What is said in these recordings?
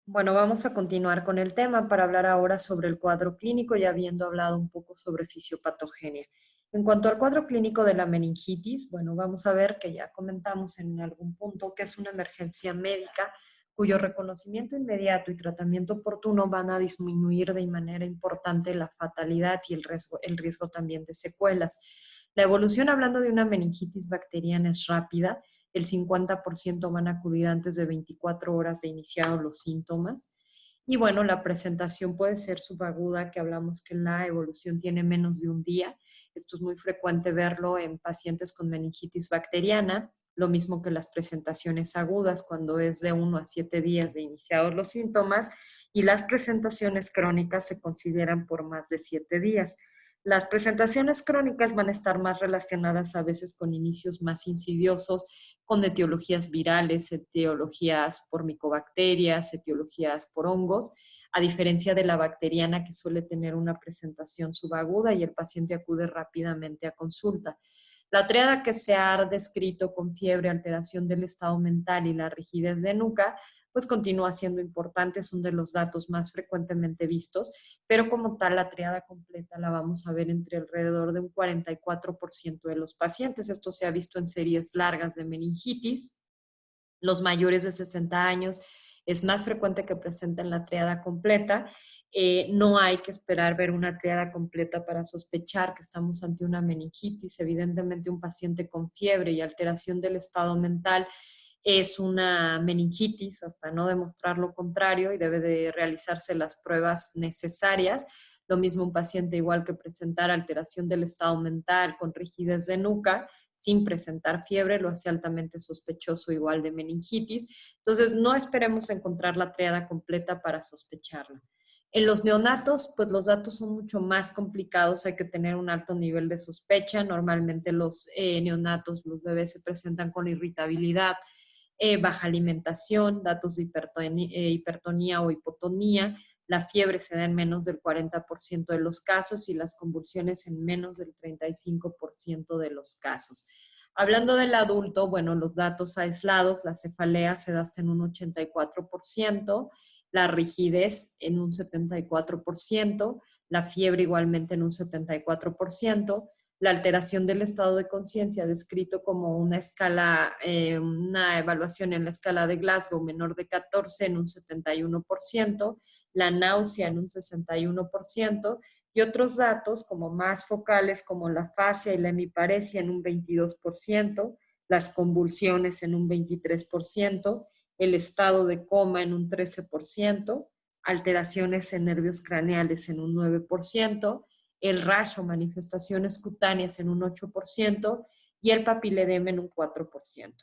Bueno, vamos a continuar con el tema para hablar ahora sobre el cuadro clínico, ya habiendo hablado un poco sobre fisiopatogenia. En cuanto al cuadro clínico de la meningitis, bueno, vamos a ver que ya comentamos en algún punto que es una emergencia médica cuyo reconocimiento inmediato y tratamiento oportuno van a disminuir de manera importante la fatalidad y el riesgo también de secuelas. La evolución, hablando de una meningitis bacteriana, es rápida. El 50% van a acudir antes de 24 horas de iniciados los síntomas. Y bueno, la presentación puede ser subaguda, que hablamos que la evolución tiene menos de un día. Esto es muy frecuente verlo en pacientes con meningitis bacteriana, lo mismo que las presentaciones agudas, cuando es de 1 a 7 días de iniciados los síntomas, y las presentaciones crónicas se consideran por más de 7 días. Las presentaciones crónicas van a estar más relacionadas a veces con inicios más insidiosos, con etiologías virales, etiologías por micobacterias, etiologías por hongos, a diferencia de la bacteriana, que suele tener una presentación subaguda y el paciente acude rápidamente a consulta. La triada que se ha descrito con fiebre, alteración del estado mental y la rigidez de nuca, pues continúa siendo importante, son de los datos más frecuentemente vistos, pero como tal la triada completa la vamos a ver entre alrededor de un 44% de los pacientes. Esto se ha visto en series largas de meningitis. Los mayores de 60 años es más frecuente que presenten la triada completa. No hay que esperar ver una triada completa para sospechar que estamos ante una meningitis. Evidentemente, un paciente con fiebre y alteración del estado mental es una meningitis, hasta no demostrar lo contrario, y debe de realizarse las pruebas necesarias. Lo mismo un paciente igual que presentar alteración del estado mental con rigidez de nuca, sin presentar fiebre, lo hace altamente sospechoso igual de meningitis. Entonces, no esperemos encontrar la triada completa para sospecharla. En los neonatos, pues los datos son mucho más complicados, hay que tener un alto nivel de sospecha. Normalmente los neonatos, los bebés se presentan con irritabilidad, baja alimentación, datos de hipertonía o hipotonía. La fiebre se da en menos del 40% de los casos y las convulsiones en menos del 35% de los casos. Hablando del adulto, bueno, los datos aislados, la cefalea se da hasta en un 84%, la rigidez en un 74%, la fiebre igualmente en un 74%, la alteración del estado de conciencia, descrito como una escala, una evaluación en la escala de Glasgow menor de 14 en un 71%, la náusea en un 61%, y otros datos como más focales como la fascia y la hemiparesia en un 22%, las convulsiones en un 23%, el estado de coma en un 13%, alteraciones en nervios craneales en un 9%, el rash o manifestaciones cutáneas en un 8% y el papiledema en un 4%.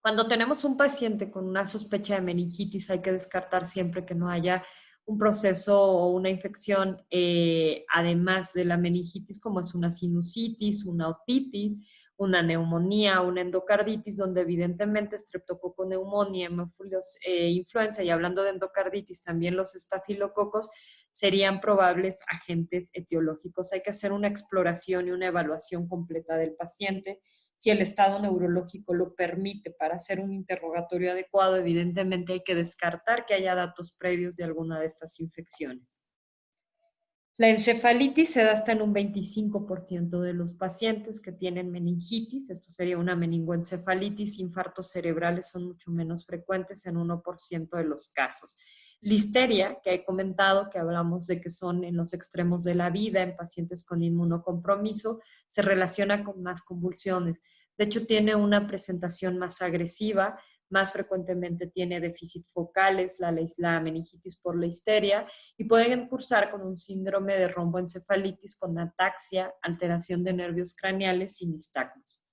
Cuando tenemos un paciente con una sospecha de meningitis, hay que descartar siempre que no haya un proceso o una infección, además de la meningitis, como es una sinusitis, una otitis, una neumonía, una endocarditis, donde evidentemente estreptococo neumonía, hemófilos, influenza, y hablando de endocarditis, también los estafilococos serían probables agentes etiológicos. Hay que hacer una exploración y una evaluación completa del paciente. Si el estado neurológico lo permite para hacer un interrogatorio adecuado, evidentemente hay que descartar que haya datos previos de alguna de estas infecciones. La encefalitis se da hasta en un 25% de los pacientes que tienen meningitis. Esto sería una meningoencefalitis. Infartos cerebrales son mucho menos frecuentes en 1% de los casos. Listeria, que he comentado, que hablamos de que son en los extremos de la vida, en pacientes con inmunocompromiso, se relaciona con más convulsiones. De hecho, tiene una presentación más agresiva, más frecuentemente tiene déficit focales, la meningitis por la histeria, y pueden cursar con un síndrome de romboencefalitis con ataxia, alteración de nervios craneales y nistagmus.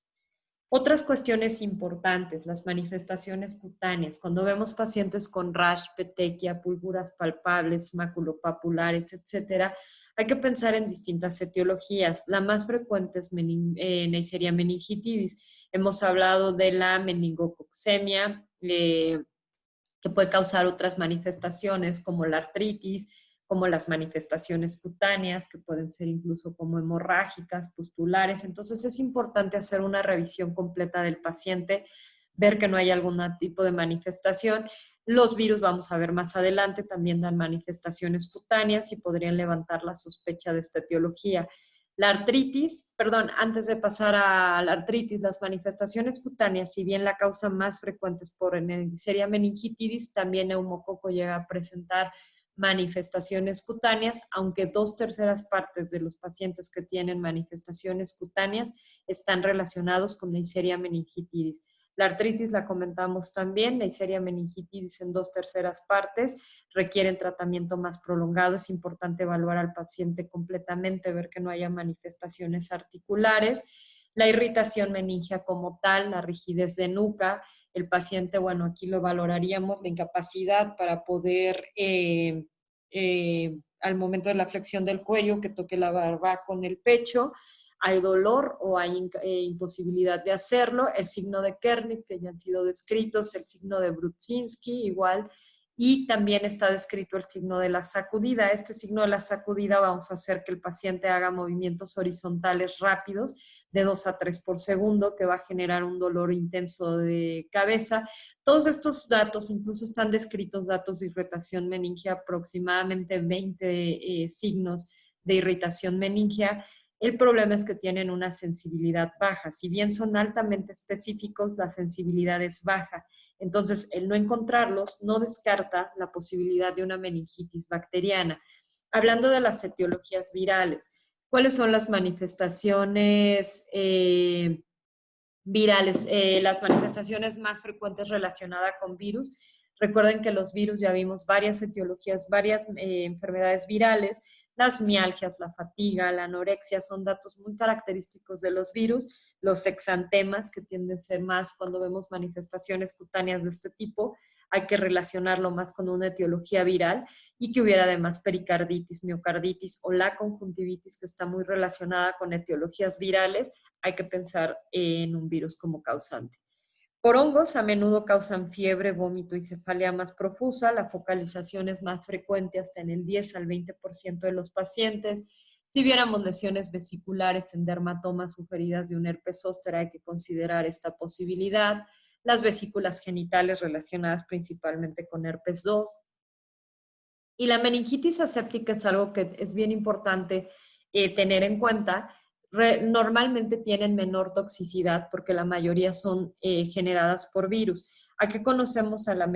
Otras cuestiones importantes, las manifestaciones cutáneas. Cuando vemos pacientes con rash, petequia, púrpuras palpables, maculopapulares, etcétera, hay que pensar en distintas etiologías. La más frecuente es Neisseria meningitidis. Hemos hablado de la meningococcemia, que puede causar otras manifestaciones como la artritis, como las manifestaciones cutáneas, que pueden ser incluso como hemorrágicas, pustulares. Entonces es importante hacer una revisión completa del paciente, ver que no hay algún tipo de manifestación. Los virus, vamos a ver más adelante, también dan manifestaciones cutáneas y podrían levantar la sospecha de esta etiología. La artritis, perdón, antes de pasar a la artritis, las manifestaciones cutáneas, si bien la causa más frecuente es por Neisseria meningitidis, también neumococo llega a presentar manifestaciones cutáneas, aunque 2/3 partes de los pacientes que tienen manifestaciones cutáneas están relacionados con Neisseria meningitidis. La artritis la comentamos también, Neisseria meningitidis en 2/3 partes, requieren tratamiento más prolongado, es importante evaluar al paciente completamente, ver que no haya manifestaciones articulares. La irritación meningia como tal, la rigidez de nuca, el paciente, bueno, aquí lo valoraríamos, la incapacidad para poder, al momento de la flexión del cuello, que toque la barba con el pecho, hay dolor o hay imposibilidad de hacerlo, el signo de Kernig, que ya han sido descritos, el signo de Brudzinski, igual, y también está descrito el signo de la sacudida. Este signo de la sacudida vamos a hacer que el paciente haga movimientos horizontales rápidos de 2 a 3 por segundo, que va a generar un dolor intenso de cabeza. Todos estos datos, incluso están descritos datos de irritación meningia, aproximadamente 20 signos de irritación meningia. El problema es que tienen una sensibilidad baja. Si bien son altamente específicos, la sensibilidad es baja. Entonces, el no encontrarlos no descarta la posibilidad de una meningitis bacteriana. Hablando de las etiologías virales, ¿cuáles son las manifestaciones virales? Las manifestaciones más frecuentes relacionadas con virus. Recuerden que los virus, ya vimos varias etiologías, varias enfermedades virales. Las mialgias, la fatiga, la anorexia son datos muy característicos de los virus. Los exantemas, que tienden a ser más cuando vemos manifestaciones cutáneas de este tipo, hay que relacionarlo más con una etiología viral y que hubiera además pericarditis, miocarditis o la conjuntivitis, que está muy relacionada con etiologías virales, hay que pensar en un virus como causante. Por hongos a menudo causan fiebre, vómito y cefalea más profusa. La focalización es más frecuente hasta en el 10 al 20% de los pacientes. Si viéramos lesiones vesiculares en dermatomas sugeridas de un herpes zóster, hay que considerar esta posibilidad. Las vesículas genitales relacionadas principalmente con herpes 2. Y la meningitis aséptica es algo que es bien importante tener en cuenta. Normalmente tienen menor toxicidad porque la mayoría son generadas por virus. ¿A qué conocemos a la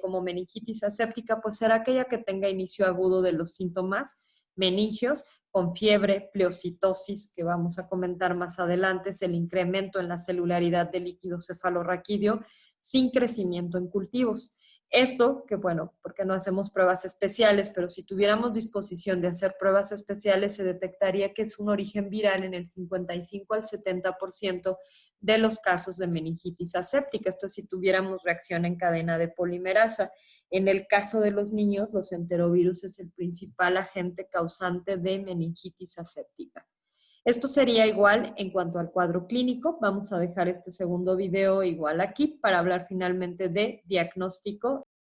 como meningitis aséptica? Pues será aquella que tenga inicio agudo de los síntomas meningios, con fiebre, pleocitosis, que vamos a comentar más adelante, es el incremento en la celularidad del líquido cefalorraquídeo sin crecimiento en cultivos. Esto, que bueno, porque no hacemos pruebas especiales, pero si tuviéramos disposición de hacer pruebas especiales, se detectaría que es un origen viral en el 55 al 70% de los casos de meningitis aséptica. Esto si tuviéramos reacción en cadena de polimerasa. En el caso de los niños, los enterovirus es el principal agente causante de meningitis aséptica. Esto sería igual en cuanto al cuadro clínico. Vamos a dejar este segundo video igual aquí para hablar finalmente de diagnóstico